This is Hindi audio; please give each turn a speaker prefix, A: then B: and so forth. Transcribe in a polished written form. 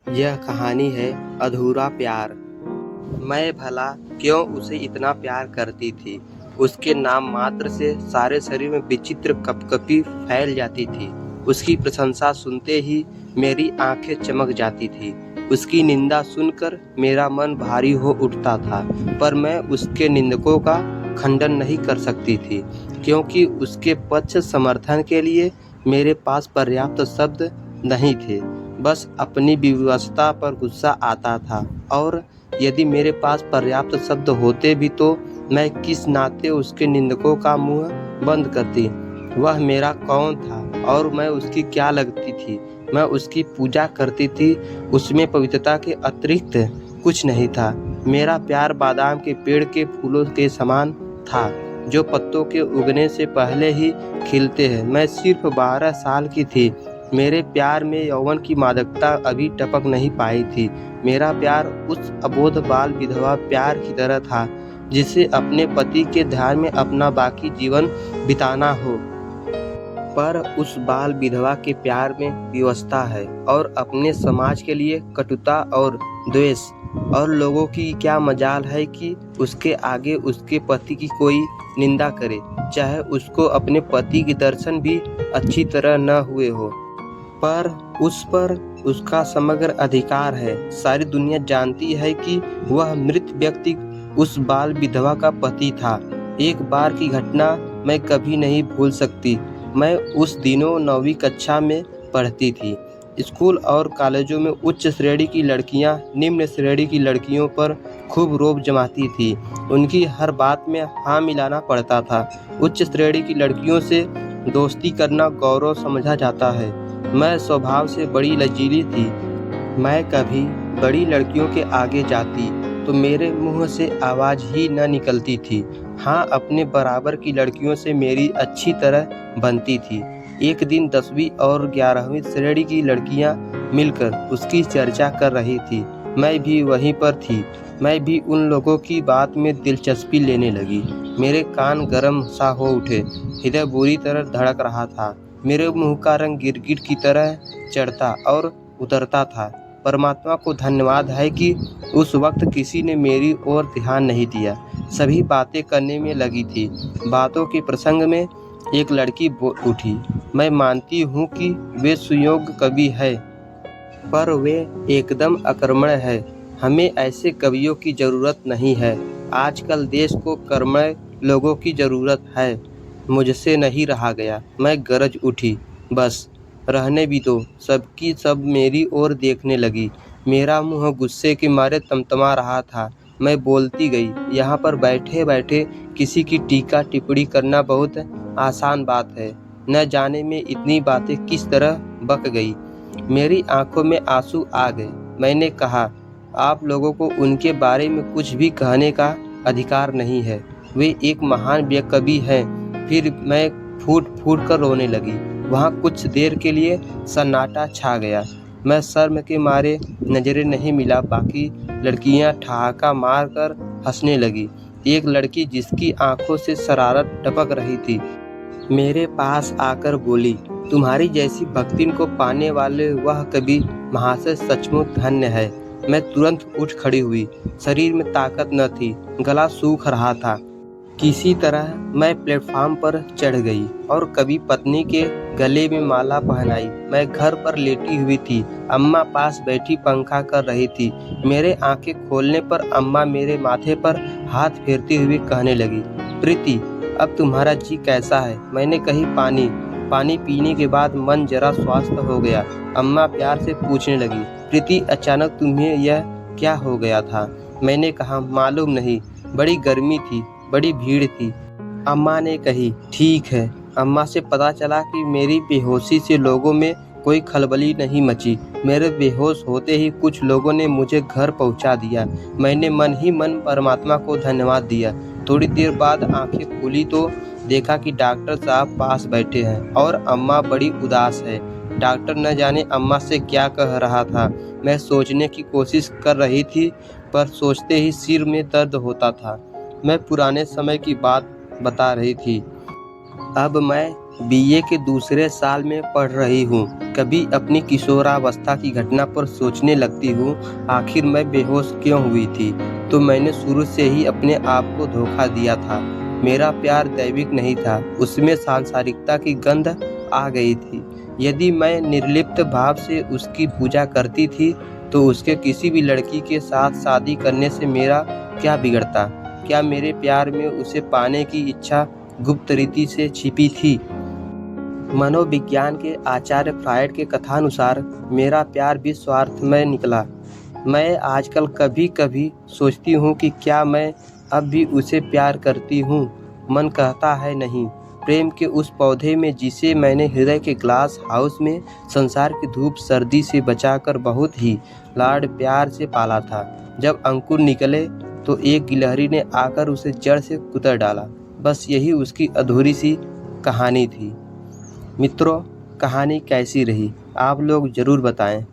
A: यह कहानी है अधूरा प्यार। मैं भला क्यों उसे इतना प्यार करती थी। उसके नाम मात्र से सारे शरीर में विचित्र कपकपी फैल जाती थी। उसकी प्रशंसा सुनते ही मेरी आंखें चमक जाती थी। उसकी निंदा सुनकर मेरा मन भारी हो उठता था, पर मैं उसके निंदकों का खंडन नहीं कर सकती थी, क्योंकि उसके पक्ष समर्थन के लिए मेरे पास पर्याप्त शब्द नहीं थे। बस अपनी विवशता पर गुस्सा आता था, और यदि मेरे पास पर्याप्त शब्द होते भी तो मैं किस नाते उसके निंदकों का मुंह बंद करती। वह मेरा कौन था और मैं उसकी क्या लगती थी। मैं उसकी पूजा करती थी, उसमें पवित्रता के अतिरिक्त कुछ नहीं था। मेरा प्यार बादाम के पेड़ के फूलों के समान था, जो पत्तों के उगने से पहले ही खिलते हैं। मैं सिर्फ 12 साल की थी। मेरे प्यार में यौवन की मादकता अभी टपक नहीं पाई थी। मेरा प्यार उस अबोध बाल विधवा प्यार की तरह था, जिसे अपने पति के ध्यान में अपना बाकी जीवन बिताना हो। पर उस बाल विधवा के प्यार में विवशता है, और अपने समाज के लिए कटुता और द्वेष। और लोगों की क्या मजाल है कि उसके आगे उसके पति की कोई निंदा करे, चाहे उसको अपने पति के दर्शन भी अच्छी तरह न हुए हो। पर उस पर उसका समग्र अधिकार है। सारी दुनिया जानती है कि वह मृत व्यक्ति उस बाल विधवा का पति था। एक बार की घटना मैं कभी नहीं भूल सकती। मैं उस दिनों 9वीं कक्षा में पढ़ती थी। स्कूल और कॉलेजों में उच्च श्रेणी की लड़कियां निम्न श्रेणी की लड़कियों पर खूब रौब जमाती थी। उनकी हर बात में हाँ मिलाना पड़ता था। उच्च श्रेणी की लड़कियों से दोस्ती करना गौरव समझा जाता है। मैं स्वभाव से बड़ी लचीली थी। मैं कभी बड़ी लड़कियों के आगे जाती तो मेरे मुंह से आवाज़ ही न निकलती थी। हाँ, अपने बराबर की लड़कियों से मेरी अच्छी तरह बनती थी। एक दिन 10वीं और 11वीं श्रेणी की लड़कियां मिलकर उसकी चर्चा कर रही थी। मैं भी वहीं पर थी। मैं भी उन लोगों की बात में दिलचस्पी लेने लगी। मेरे कान गर्म सा हो उठे, हृदय बुरी तरह धड़क रहा था। मेरे मुंह का रंग गिरगिट की तरह चढ़ता और उतरता था। परमात्मा को धन्यवाद है कि उस वक्त किसी ने मेरी ओर ध्यान नहीं दिया। सभी बातें करने में लगी थी। बातों के प्रसंग में एक लड़की उठी। मैं मानती हूँ कि वे सुयोग्य कवि है, पर वे एकदम अकर्मण्य है। हमें ऐसे कवियों की जरूरत नहीं है। आजकल देश को कर्मण्य लोगों की जरूरत है। मुझसे नहीं रहा गया। मैं गरज उठी, बस रहने भी दो। सबकी सब मेरी ओर देखने लगी। मेरा मुंह गुस्से के मारे तमतमा रहा था। मैं बोलती गई, यहाँ पर बैठे बैठे किसी की टीका टिप्पणी करना बहुत आसान बात है। न जाने में इतनी बातें किस तरह बक गई। मेरी आंखों में आंसू आ गए। मैंने कहा, आप लोगों को उनके बारे में कुछ भी कहने का अधिकार नहीं है। वे एक महान कवि हैं। फिर मैं फूट फूट कर रोने लगी। वहाँ कुछ देर के लिए सन्नाटा छा गया। मैं शर्म के मारे नजरें नहीं मिला। बाकी लड़कियां ठहाका मार कर हंसने लगी। एक लड़की जिसकी आंखों से शरारत टपक रही थी, मेरे पास आकर बोली, तुम्हारी जैसी भक्तिन को पाने वाले वह कवि महाशय सचमुच धन्य है। मैं तुरंत उठ खड़ी हुई। शरीर में ताकत न थी, गला सूख रहा था। किसी तरह मैं प्लेटफार्म पर चढ़ गई और कवि पत्नी के गले में माला पहनाई। मैं घर पर लेटी हुई थी। अम्मा पास बैठी पंखा कर रही थी। मेरे आंखें खोलने पर अम्मा मेरे माथे पर हाथ फेरती हुई कहने लगी, प्रीति, अब तुम्हारा जी कैसा है। मैंने कही, पानी। पानी पीने के बाद मन जरा स्वस्थ हो गया। अम्मा प्यार से पूछने लगी, प्रीति, अचानक तुम्हें यह क्या हो गया था। मैंने कहा, मालूम नहीं, बड़ी गर्मी थी, बड़ी भीड़ थी। अम्मा ने कही, ठीक है। अम्मा से पता चला कि मेरी बेहोशी से लोगों में कोई खलबली नहीं मची। मेरे बेहोश होते ही कुछ लोगों ने मुझे घर पहुंचा दिया। मैंने मन ही मन परमात्मा को धन्यवाद दिया। थोड़ी देर बाद आंखें खुली तो देखा कि डॉक्टर साहब पास बैठे हैं और अम्मा बड़ी उदास है। डॉक्टर न जाने अम्मा से क्या कह रहा था। मैं सोचने की कोशिश कर रही थी, पर सोचते ही सिर में दर्द होता था। मैं पुराने समय की बात बता रही थी। अब मैं बीए के दूसरे साल में पढ़ रही हूँ। कभी अपनी किशोरावस्था की घटना पर सोचने लगती हूँ, आखिर मैं बेहोश क्यों हुई थी। तो मैंने शुरू से ही अपने आप को धोखा दिया था। मेरा प्यार दैविक नहीं था, उसमें सांसारिकता की गंध आ गई थी। यदि मैं निर्लिप्त भाव से उसकी पूजा करती थी तो उसके किसी भी लड़की के साथ शादी करने से मेरा क्या बिगड़ता। क्या मेरे प्यार में उसे पाने की इच्छा गुप्त रीति से छिपी थी। मनोविज्ञान के आचार्य फ्रायड के कथानुसार मेरा प्यार भी स्वार्थमय निकला। मैं आजकल कभी कभी सोचती हूँ कि क्या मैं अब भी उसे प्यार करती हूँ। मन कहता है नहीं। प्रेम के उस पौधे में जिसे मैंने हृदय के ग्लास हाउस में संसार की धूप सर्दी से बचाकर बहुत ही लाड प्यार से पाला था, जब अंकुर निकले तो एक गिलहरी ने आकर उसे जड़ से कुतर डाला। बस यही उसकी अधूरी सी कहानी थी। मित्रों, कहानी कैसी रही आप लोग ज़रूर बताएं।